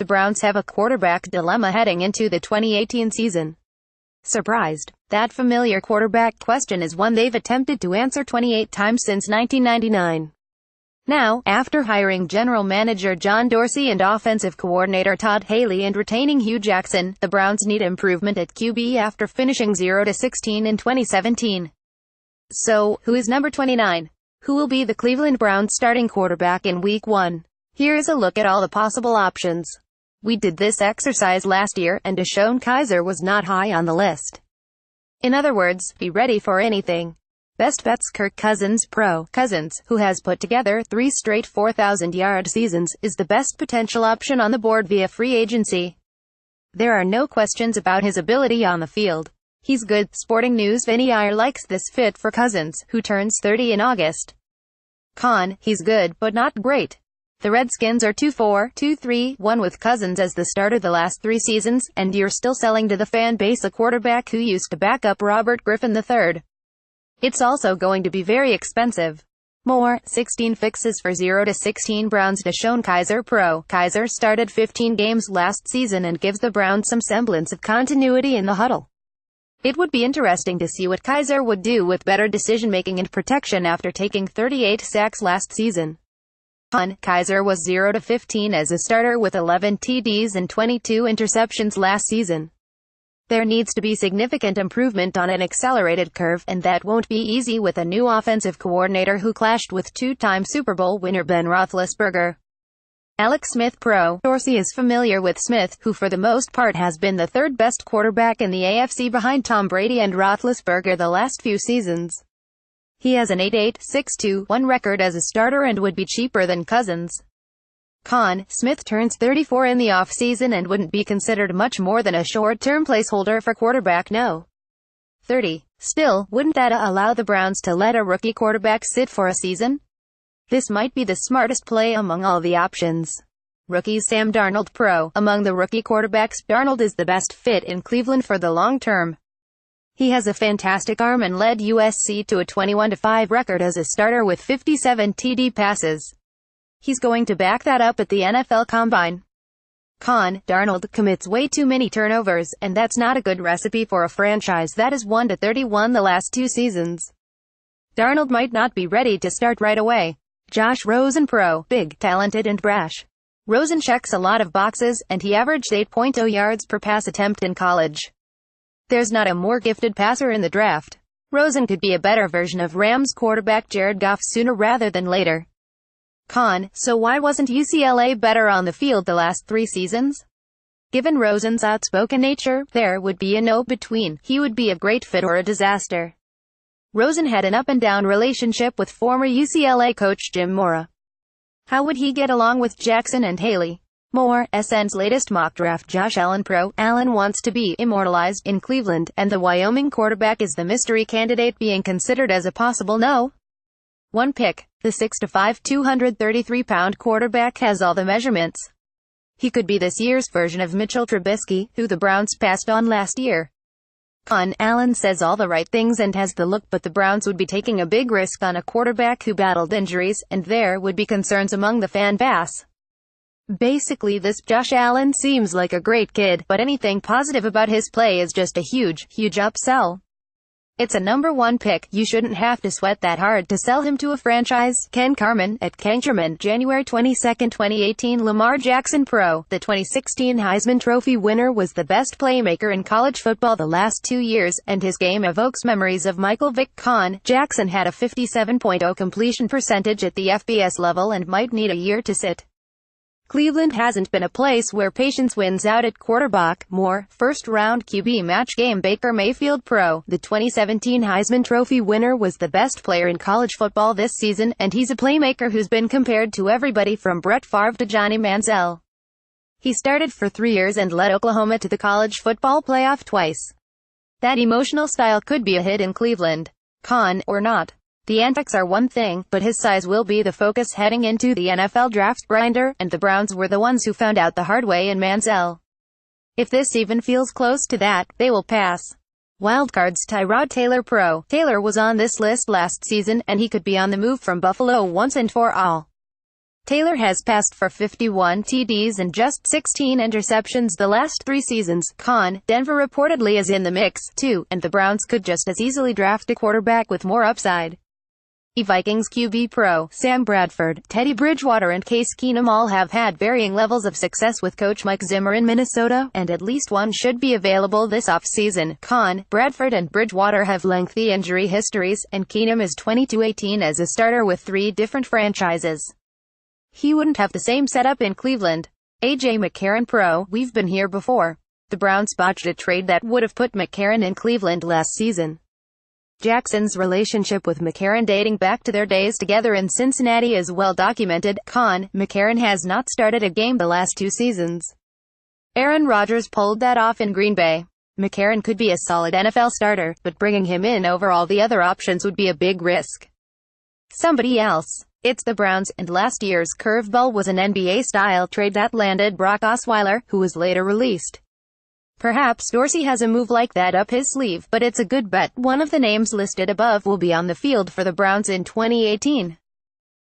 Browns have a quarterback dilemma heading into the 2018 season. Surprised? That familiar quarterback question is one they've attempted to answer 28 times since 1999. Now, after hiring general manager John Dorsey and offensive coordinator Todd Haley and retaining Hugh Jackson, the Browns need improvement at QB after finishing 0-16 in 2017. So, who is number 29? Who will be the Cleveland Browns starting quarterback in Week 1? Here's a look at all the possible options. We did this exercise last year, and DeShone Kizer was not high on the list. In other words, be ready for anything. Best bets: Kirk Cousins. Cousins, who has put together 3 straight 4,000-yard seasons, is the best potential option on the board via free agency. There are no questions about his ability on the field. He's good. Sporting News: Vinny Iyer likes this fit for Cousins, who turns 30 in August. Con: he's good, but not great. The Redskins are 2-4, 2-3-1 with Cousins as the starter the last 3 seasons, and you're still selling to the fan base a quarterback who used to back up Robert Griffin III. It's also going to be very expensive. More, 16 fixes for 0-16 Browns. DeShone Kizer. Kizer started 15 games last season and gives the Browns some semblance of continuity in the huddle. It would be interesting to see what Kizer would do with better decision-making and protection after taking 38 sacks last season. Kizer was 0-15 as a starter with 11 TDs and 22 interceptions last season. There needs to be significant improvement on an accelerated curve, and that won't be easy with a new offensive coordinator who clashed with 2-time Super Bowl winner Ben Roethlisberger. Alex Smith. Dorsey is familiar with Smith, who for the most part has been the third best quarterback in the AFC behind Tom Brady and Roethlisberger the last few seasons. He has an 8-8, 6-2-1 record as a starter and would be cheaper than Cousins. Con: Smith turns 34 in the offseason and wouldn't be considered much more than a short-term placeholder for quarterback no. 30. Still, wouldn't that allow the Browns to let a rookie quarterback sit for a season? This might be the smartest play among all the options. Rookie Sam Darnold. Among the rookie quarterbacks, Darnold is the best fit in Cleveland for the long term. He has a fantastic arm and led USC to a 21-5 record as a starter with 57 TD passes. He's going to back that up at the NFL Combine. Con: Darnold commits way too many turnovers, and that's not a good recipe for a franchise that is 1-31 the last 2 seasons. Darnold might not be ready to start right away. Josh Rosen. Big, talented and brash. Rosen checks a lot of boxes, and he averaged 8.0 yards per pass attempt in college. There's not a more gifted passer in the draft. Rosen could be a better version of Rams quarterback Jared Goff sooner rather than later. Con: so why wasn't UCLA better on the field the last 3 seasons? Given Rosen's outspoken nature, there would be a no-between. He would be a great fit or a disaster. Rosen had an up-and-down relationship with former UCLA coach Jim Mora. How would he get along with Jackson and Haley? More, SN's latest mock draft. Josh Allen. Allen wants to be immortalized in Cleveland, and the Wyoming quarterback is the mystery candidate being considered as a possible no. 1 pick. The 6'5", 233-pound quarterback has all the measurements. He could be this year's version of Mitchell Trubisky, who the Browns passed on last year. Con: Allen says all the right things and has the look, but the Browns would be taking a big risk on a quarterback who battled injuries, and there would be concerns among the fan base. Basically, this Josh Allen seems like a great kid, but anything positive about his play is just a huge upsell. It's a number 1 pick. You shouldn't have to sweat that hard to sell him to a franchise. Ken Carman at Kankerman. January 22, 2018. Lamar Jackson. The 2016 Heisman Trophy winner was the best playmaker in college football the last 2 years, and his game evokes memories of Michael Vick. Con: Jackson had a 57.0 completion percentage at the FBS level and might need a year to sit. Cleveland hasn't been a place where patience wins out at quarterback. More, first-round QB match game. Baker Mayfield. The 2017 Heisman Trophy winner was the best player in college football this season, and he's a playmaker who's been compared to everybody from Brett Favre to Johnny Manziel. He started for 3 years and led Oklahoma to the college football playoff twice. That emotional style could be a hit in Cleveland. Con: or not. The antics are one thing, but his size will be the focus heading into the NFL draft. Grinder, and the Browns were the ones who found out the hard way in Manziel. If this even feels close to that, they will pass. Wildcards. Tyrod Taylor. Taylor was on this list last season, and he could be on the move from Buffalo once and for all. Taylor has passed for 51 TDs and just 16 interceptions the last 3 seasons. Con, Denver reportedly is in the mix, too, and the Browns could just as easily draft a quarterback with more upside. Vikings QB pro, Sam Bradford, Teddy Bridgewater and Case Keenum all have had varying levels of success with coach Mike Zimmer in Minnesota, and at least one should be available this offseason. Con, Bradford and Bridgewater have lengthy injury histories, and Keenum is 22-18 as a starter with 3 different franchises. He wouldn't have the same setup in Cleveland. A.J. McCarron pro, we've been here before. The Browns botched a trade that would have put McCarron in Cleveland last season. Jackson's relationship with McCarron dating back to their days together in Cincinnati is well documented. Con, McCarron has not started a game the last 2 seasons. Aaron Rodgers pulled that off in Green Bay. McCarron could be a solid NFL starter, but bringing him in over all the other options would be a big risk. Somebody else. It's the Browns, and last year's curveball was an NBA-style trade that landed Brock Osweiler, who was later released. Perhaps Dorsey has a move like that up his sleeve, but it's a good bet one of the names listed above will be on the field for the Browns in 2018.